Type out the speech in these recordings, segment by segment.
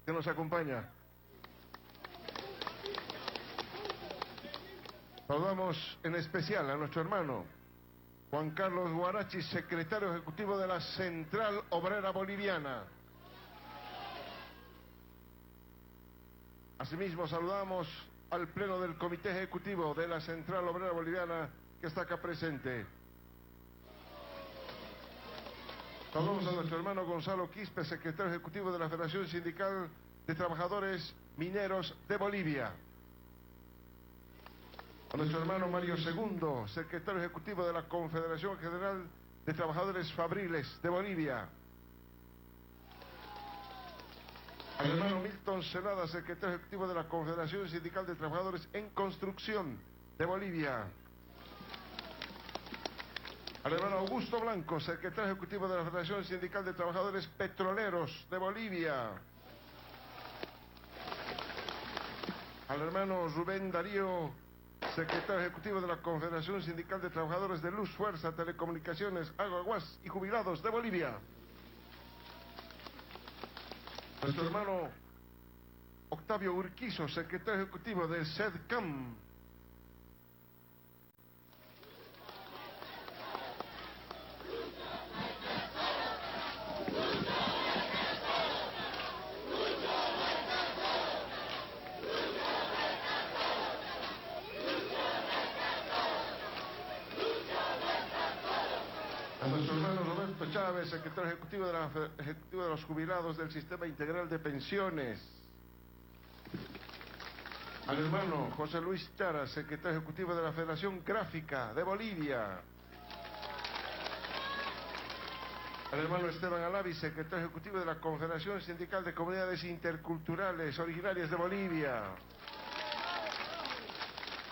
que nos acompaña. Saludamos en especial a nuestro hermano Juan Carlos Guarachi, secretario ejecutivo de la Central Obrera Boliviana. Asimismo, saludamos al Pleno del Comité Ejecutivo de la Central Obrera Boliviana que está acá presente. Saludamos a nuestro hermano Gonzalo Quispe, secretario ejecutivo de la Federación Sindical de Trabajadores Mineros de Bolivia. A nuestro hermano Mario Segundo, secretario ejecutivo de la Confederación General de Trabajadores Fabriles de Bolivia. Al hermano Milton Celada, secretario ejecutivo de la Confederación Sindical de Trabajadores en Construcción de Bolivia. Al hermano Augusto Blanco, secretario ejecutivo de la Federación Sindical de Trabajadores Petroleros de Bolivia. Al hermano Rubén Darío, secretario ejecutivo de la Confederación Sindical de Trabajadores de Luz, Fuerza, Telecomunicaciones, Agua, Gas y Jubilados de Bolivia. Nuestro hermano Octavio Urquizo, secretario ejecutivo de SEDCAM. A nuestro hermano Roberto Chávez, secretario ejecutivo de los jubilados del Sistema Integral de Pensiones. Al hermano José Luis Chara, secretario ejecutivo de la Federación Gráfica de Bolivia. Al hermano Esteban Alavi, secretario ejecutivo de la Confederación Sindical de Comunidades Interculturales Originarias de Bolivia.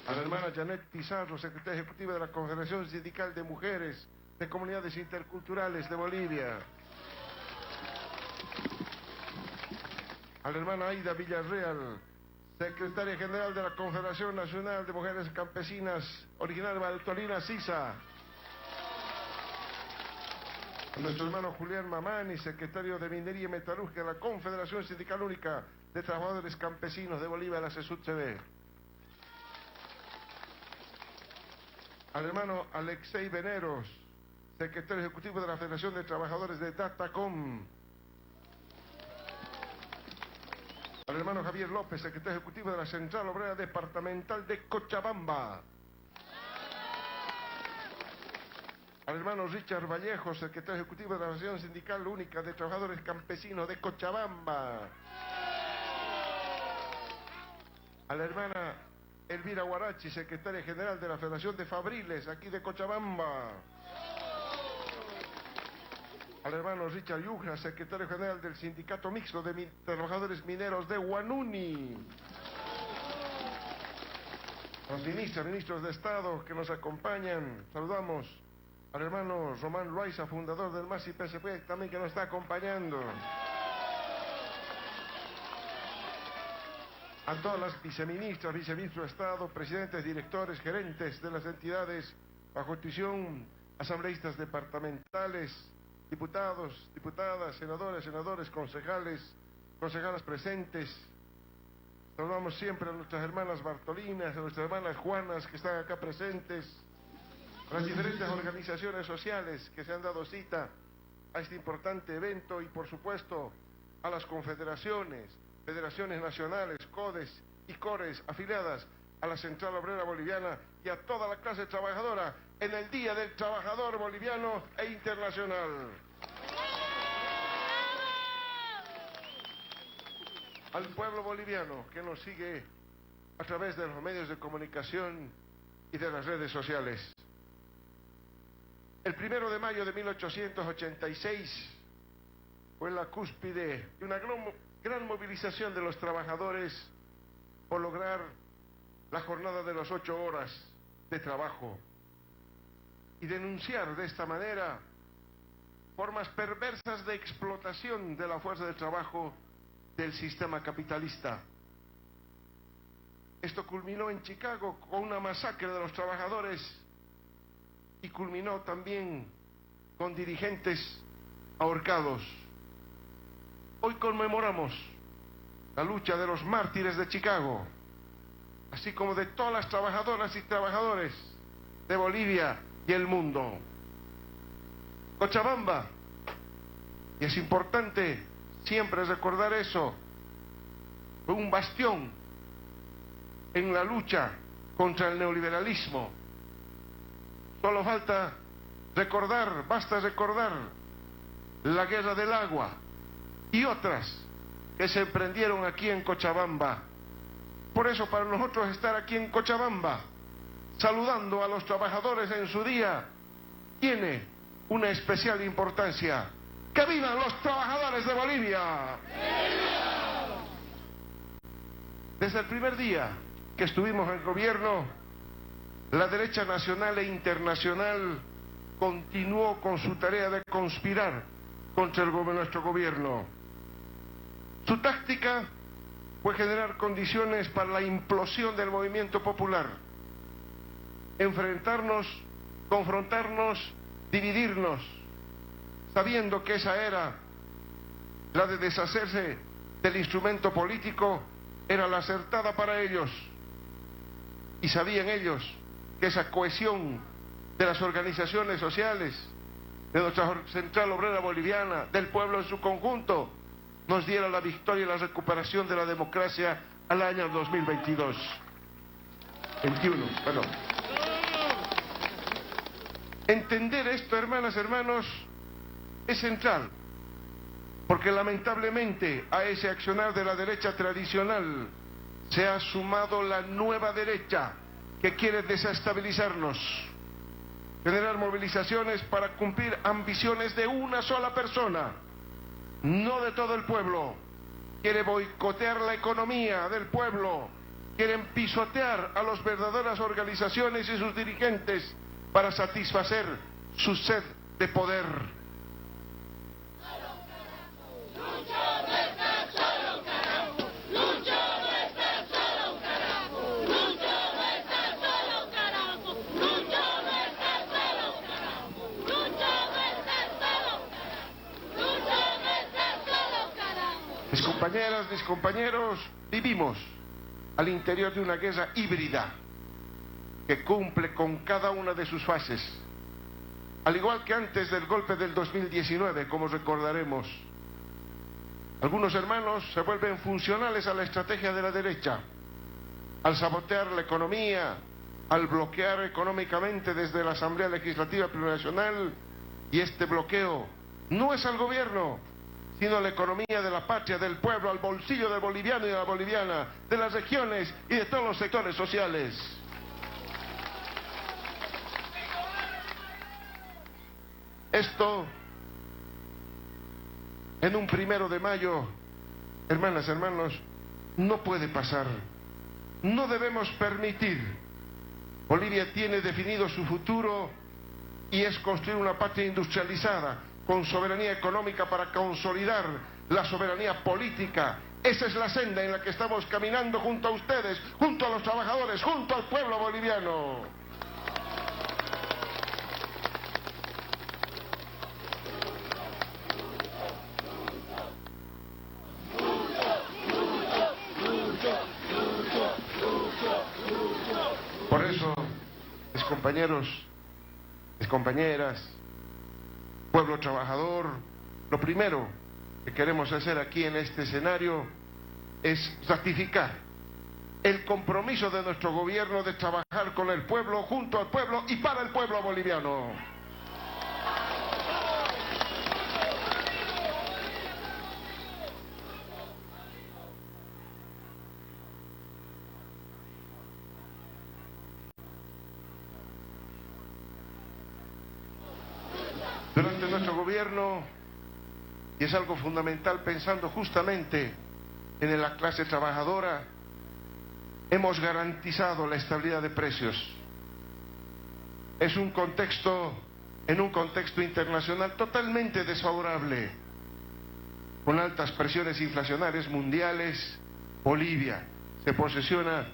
A la hermana Janet Pizarro, secretaria ejecutiva de la Confederación Sindical de Mujeres de Comunidades Interculturales de Bolivia. A la hermana Aida Villarreal, secretaria general de la Confederación Nacional de Mujeres Campesinas Originarias de Valtolina, Sisa. A nuestro hermano Julián Mamani, secretario de Minería y Metalurgia de la Confederación Sindical Única de Trabajadores Campesinos de Bolivia, la CESUTCB. Al hermano Alexei Veneros, secretario ejecutivo de la Federación de Trabajadores de Datacom. Al hermano Javier López, secretario ejecutivo de la Central Obrera Departamental de Cochabamba. Al hermano Richard Vallejo, secretario ejecutivo de la Federación Sindical Única de Trabajadores Campesinos de Cochabamba. A la hermana Elvira Guarachi, secretaria general de la Federación de Fabriles, aquí de Cochabamba. Al hermano Richard Yuja, secretario general del Sindicato Mixto de Trabajadores Mineros de Huanuni. Los ministros de Estado que nos acompañan, saludamos al hermano Román Loaiza, fundador del MAS y PSP, también que nos está acompañando. A todas las viceministras, viceministros de Estado, presidentes, directores, gerentes de las entidades bajo institución, asambleístas departamentales, diputados, diputadas, senadores, concejales, concejalas presentes. Saludamos siempre a nuestras hermanas Bartolinas, a nuestras hermanas Juanas que están acá presentes, a las diferentes organizaciones sociales que se han dado cita a este importante evento y por supuesto a las confederaciones, federaciones nacionales, CODES y CORES afiliadas a la Central Obrera Boliviana y a toda la clase trabajadora en el Día del Trabajador Boliviano e Internacional. Al pueblo boliviano que nos sigue a través de los medios de comunicación y de las redes sociales. El 1 de mayo de 1886 fue la cúspide de una gran movilización de los trabajadores por lograr la jornada de las 8 horas de trabajo y denunciar de esta manera formas perversas de explotación de la fuerza de trabajo del sistema capitalista. Esto culminó en Chicago con una masacre de los trabajadores y culminó también con dirigentes ahorcados. Hoy conmemoramos la lucha de los mártires de Chicago, así como de todas las trabajadoras y trabajadores de Bolivia y el mundo. Cochabamba, y es importante siempre recordar eso, fue un bastión en la lucha contra el neoliberalismo. Solo falta recordar, basta recordar la guerra del agua y otras que se emprendieron aquí en Cochabamba. Por eso para nosotros estar aquí en Cochabamba, saludando a los trabajadores en su día, tiene una especial importancia. ¡Que vivan los trabajadores de Bolivia! Desde el primer día que estuvimos en gobierno, la derecha nacional e internacional continuó con su tarea de conspirar contra nuestro gobierno. Su táctica fue generar condiciones para la implosión del movimiento popular, enfrentarnos, confrontarnos, dividirnos, sabiendo que esa era la de deshacerse del instrumento político, era la acertada para ellos, y sabían ellos que esa cohesión de las organizaciones sociales, de nuestra Central Obrera Boliviana, del pueblo en su conjunto, nos diera la victoria y la recuperación de la democracia al año 2022. 21, perdón. Entender esto, hermanas, hermanos, es central, porque lamentablemente a ese accionar de la derecha tradicional se ha sumado la nueva derecha que quiere desestabilizarnos, generar movilizaciones para cumplir ambiciones de una sola persona, no de todo el pueblo. Quiere boicotear la economía del pueblo, quieren pisotear a las verdaderas organizaciones y sus dirigentes para satisfacer su sed de poder. Mis compañeras, mis compañeros, vivimos al interior de una guerra híbrida que cumple con cada una de sus fases. Al igual que antes del golpe del 2019, como recordaremos, algunos hermanos se vuelven funcionales a la estrategia de la derecha, al sabotear la economía, al bloquear económicamente desde la Asamblea Legislativa Plurinacional, y este bloqueo no es al gobierno, sino a la economía de la patria, del pueblo, al bolsillo del boliviano y de la boliviana, de las regiones y de todos los sectores sociales. Esto, en un 1 de mayo, hermanas, hermanos, no puede pasar. No debemos permitir. Bolivia tiene definido su futuro y es construir una patria industrializada, con soberanía económica para consolidar la soberanía política. Esa es la senda en la que estamos caminando junto a ustedes, junto a los trabajadores, junto al pueblo boliviano. Por eso, mis compañeros, mis compañeras, pueblo trabajador, lo primero que queremos hacer aquí en este escenario es ratificar el compromiso de nuestro gobierno de trabajar con el pueblo, junto al pueblo y para el pueblo boliviano. Durante nuestro gobierno, y es algo fundamental pensando justamente en la clase trabajadora, hemos garantizado la estabilidad de precios. Es un contexto, en un contexto internacional totalmente desfavorable, con altas presiones inflacionarias mundiales. Bolivia se posiciona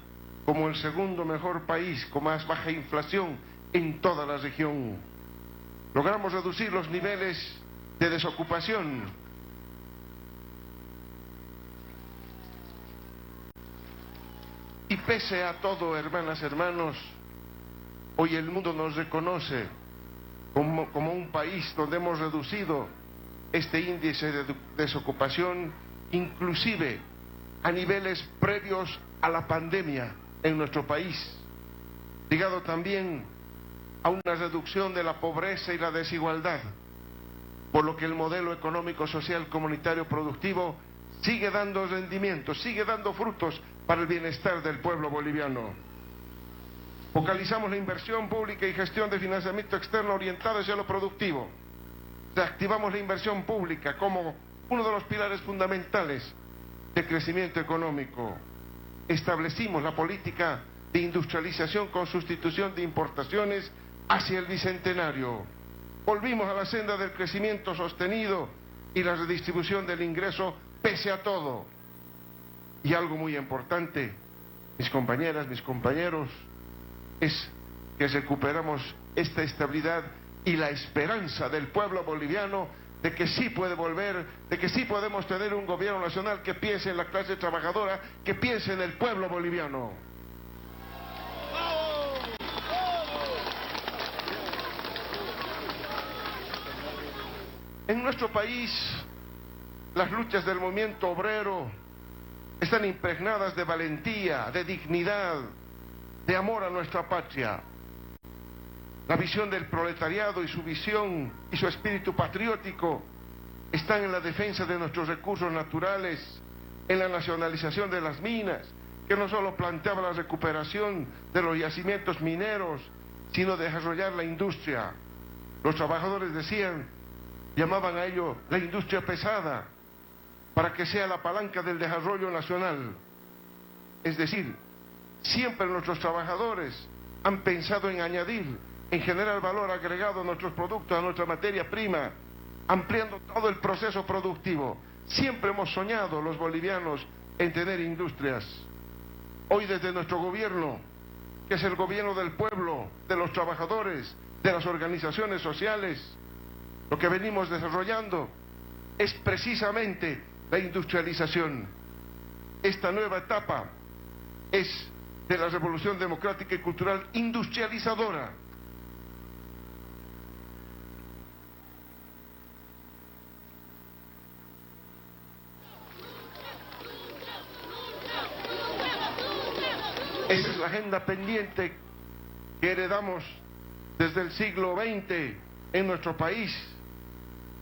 como el segundo mejor país con más baja inflación en toda la región. Logramos reducir los niveles de desocupación. Y pese a todo, hermanas, hermanos, hoy el mundo nos reconoce como un país donde hemos reducido este índice de desocupación, inclusive a niveles previos a la pandemia en nuestro país, ligado también a una reducción de la pobreza y la desigualdad, por lo que el modelo económico, social, comunitario, productivo sigue dando rendimientos, sigue dando frutos para el bienestar del pueblo boliviano. Focalizamos la inversión pública y gestión de financiamiento externo orientada hacia lo productivo. Reactivamos la inversión pública como uno de los pilares fundamentales de crecimiento económico. Establecimos la política de industrialización con sustitución de importaciones hacia el bicentenario. Volvimos a la senda del crecimiento sostenido y la redistribución del ingreso pese a todo. Y algo muy importante, mis compañeras, mis compañeros, es que recuperamos esta estabilidad y la esperanza del pueblo boliviano de que sí puede volver, de que sí podemos tener un gobierno nacional que piense en la clase trabajadora, que piense en el pueblo boliviano. En nuestro país, las luchas del movimiento obrero están impregnadas de valentía, de dignidad, de amor a nuestra patria. La visión del proletariado y su visión y su espíritu patriótico están en la defensa de nuestros recursos naturales, en la nacionalización de las minas, que no solo planteaba la recuperación de los yacimientos mineros, sino desarrollar la industria. Los trabajadores decían, llamaban a ello la industria pesada, para que sea la palanca del desarrollo nacional. Es decir, siempre nuestros trabajadores han pensado en añadir, en generar valor agregado a nuestros productos, a nuestra materia prima, ampliando todo el proceso productivo. Siempre hemos soñado los bolivianos en tener industrias. Hoy desde nuestro gobierno, que es el gobierno del pueblo, de los trabajadores, de las organizaciones sociales, lo que venimos desarrollando es precisamente la industrialización. Esta nueva etapa es de la revolución democrática y cultural industrializadora. Esa es la agenda pendiente que heredamos desde el siglo XX en nuestro país,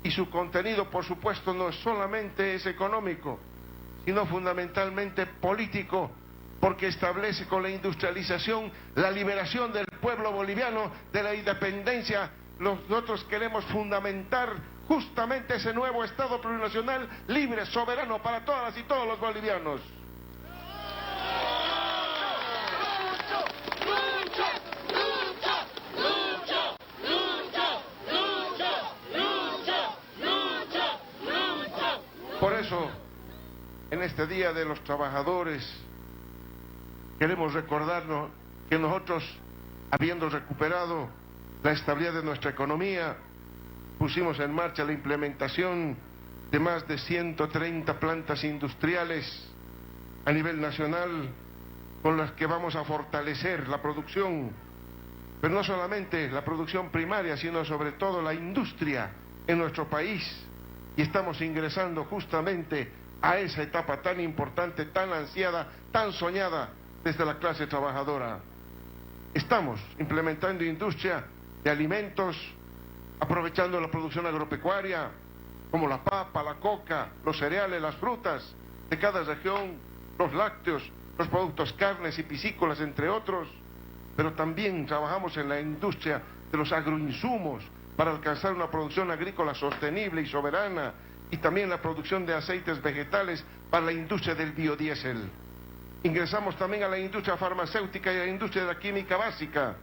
y su contenido, por supuesto, no solamente es económico, sino fundamentalmente político, porque establece con la industrialización la liberación del pueblo boliviano de la independencia. Nosotros queremos fundamentar justamente ese nuevo Estado plurinacional, libre, soberano para todas y todos los bolivianos. Por eso, en este Día de los Trabajadores, queremos recordarnos que nosotros, habiendo recuperado la estabilidad de nuestra economía, pusimos en marcha la implementación de más de 130 plantas industriales a nivel nacional, con las que vamos a fortalecer la producción, pero no solamente la producción primaria, sino sobre todo la industria en nuestro país. Y estamos ingresando justamente a esa etapa tan importante, tan ansiada, tan soñada desde la clase trabajadora. Estamos implementando industria de alimentos, aprovechando la producción agropecuaria, como la papa, la coca, los cereales, las frutas de cada región, los lácteos, los productos carnes y piscícolas, entre otros, pero también trabajamos en la industria de los agroinsumos para alcanzar una producción agrícola sostenible y soberana, y también la producción de aceites vegetales para la industria del biodiesel. Ingresamos también a la industria farmacéutica y a la industria de la química básica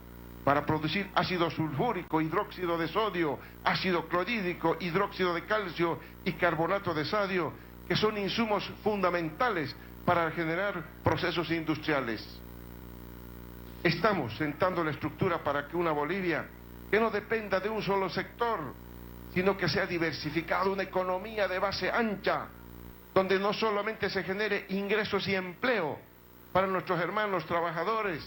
para producir ácido sulfúrico, hidróxido de sodio, ácido clorhídrico, hidróxido de calcio y carbonato de sodio, que son insumos fundamentales para generar procesos industriales. Estamos sentando la estructura para que una Bolivia que no dependa de un solo sector, sino que sea diversificada, una economía de base ancha, donde no solamente se genere ingresos y empleo, para nuestros hermanos trabajadores,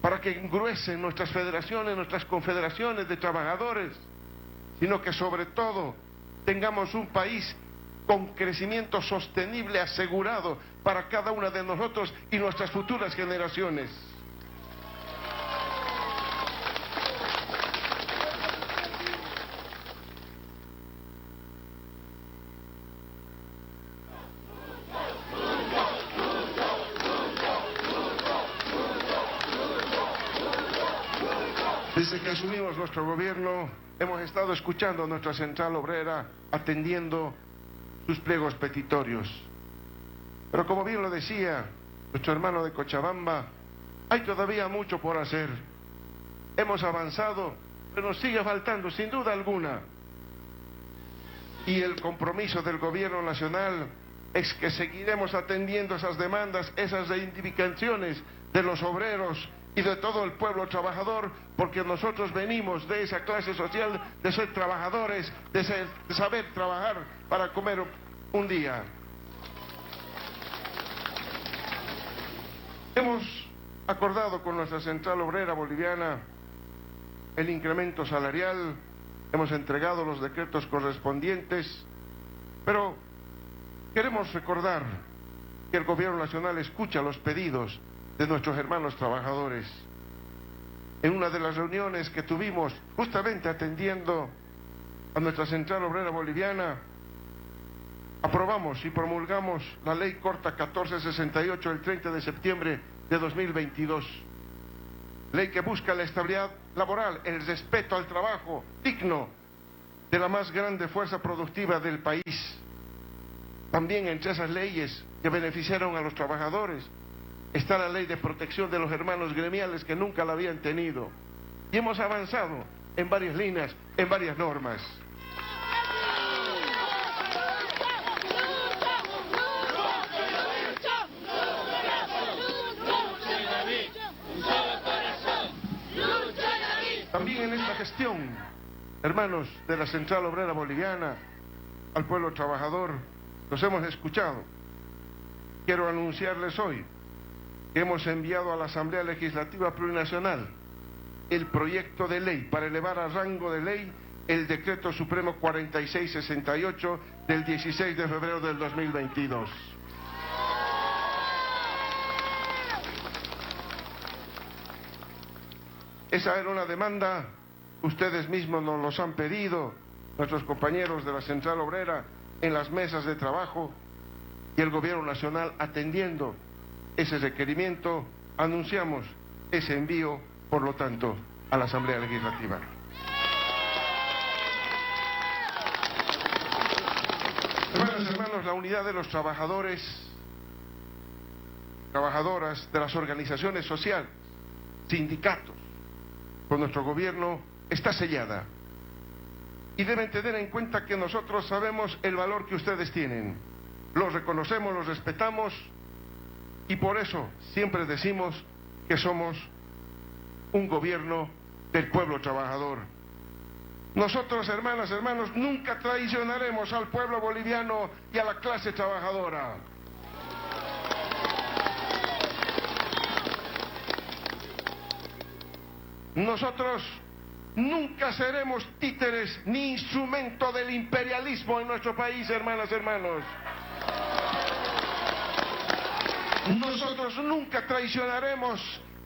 para que engruesen nuestras federaciones, nuestras confederaciones de trabajadores, sino que sobre todo tengamos un país con crecimiento sostenible asegurado para cada una de nosotros y nuestras futuras generaciones. Desde que asumimos nuestro gobierno, hemos estado escuchando a nuestra central obrera, atendiendo sus pliegos petitorios. Pero como bien lo decía nuestro hermano de Cochabamba, hay todavía mucho por hacer. Hemos avanzado, pero nos sigue faltando, sin duda alguna. Y el compromiso del gobierno nacional es que seguiremos atendiendo esas demandas, esas reivindicaciones de los obreros y de todo el pueblo trabajador, porque nosotros venimos de esa clase social de ser trabajadores, de saber trabajar para comer un día. Hemos acordado con nuestra central obrera boliviana el incremento salarial, hemos entregado los decretos correspondientes, pero queremos recordar que el gobierno nacional escucha los pedidos de nuestros hermanos trabajadores. En una de las reuniones que tuvimos justamente atendiendo a nuestra central obrera boliviana, aprobamos y promulgamos la ley corta 1468 el 30 de septiembre de 2022, ley que busca la estabilidad laboral, el respeto al trabajo digno de la más grande fuerza productiva del país. También entre esas leyes que beneficiaron a los trabajadores está la ley de protección de los hermanos gremiales, que nunca la habían tenido. Y hemos avanzado en varias líneas, en varias normas. También en esta gestión, hermanos de la Central Obrera Boliviana, al pueblo trabajador, los hemos escuchado. Quiero anunciarles hoy que hemos enviado a la Asamblea Legislativa Plurinacional el proyecto de ley para elevar a rango de ley el Decreto Supremo 4668 del 16 de febrero del 2022. Esa era una demanda, ustedes mismos nos los han pedido, nuestros compañeros de la Central Obrera, en las mesas de trabajo, y el Gobierno Nacional atendiendo ese requerimiento, anunciamos ese envío, por lo tanto, a la Asamblea Legislativa. Hermanos, hermanos, la unidad de los trabajadores, trabajadoras, de las organizaciones sociales, sindicatos, con nuestro gobierno, está sellada. Y deben tener en cuenta que nosotros sabemos el valor que ustedes tienen. Los reconocemos, los respetamos, y por eso siempre decimos que somos un gobierno del pueblo trabajador. Nosotros, hermanas, hermanos, nunca traicionaremos al pueblo boliviano y a la clase trabajadora. Nosotros nunca seremos títeres ni instrumento del imperialismo en nuestro país, hermanas, hermanos. Nosotros nunca traicionaremos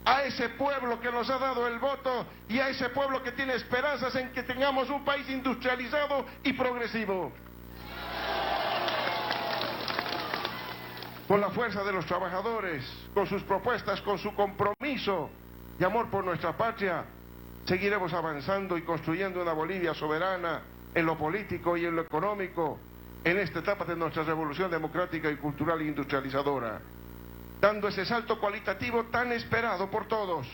a ese pueblo que nos ha dado el voto y a ese pueblo que tiene esperanzas en que tengamos un país industrializado y progresivo. Con la fuerza de los trabajadores, con sus propuestas, con su compromiso y amor por nuestra patria, seguiremos avanzando y construyendo una Bolivia soberana en lo político y en lo económico en esta etapa de nuestra revolución democrática y cultural e industrializadora, dando ese salto cualitativo tan esperado por todos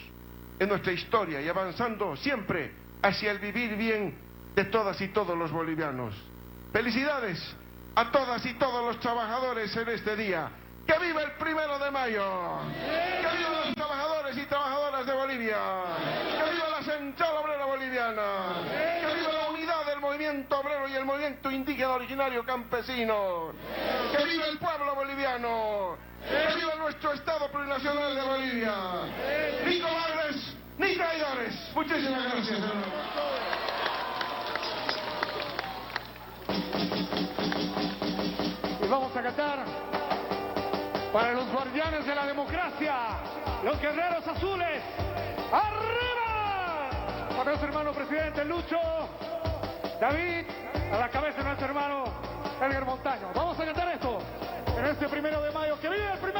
en nuestra historia y avanzando siempre hacia el vivir bien de todas y todos los bolivianos. Felicidades a todas y todos los trabajadores en este día. ¡Que viva el 1 de mayo! ¡Que viva los trabajadores y trabajadoras de Bolivia! ¡Que viva la Central Obrera Boliviana! ¡Que viva la unidad del movimiento obrero y el movimiento movimiento indígena originario campesino. ¡Que viva el pueblo boliviano! ¡Que viva nuestro Estado plurinacional de Bolivia! ¡Ni cobardes, ni traidores! Muchísimas gracias, hermano. Y vamos a cantar para los guardianes de la democracia, los guerreros azules. ¡Arriba! Para nuestro hermano presidente Lucho, David, a la cabeza de nuestro hermano Edgar Montaño. Vamos a cantar esto en este 1 de mayo. ¡Que viva el 1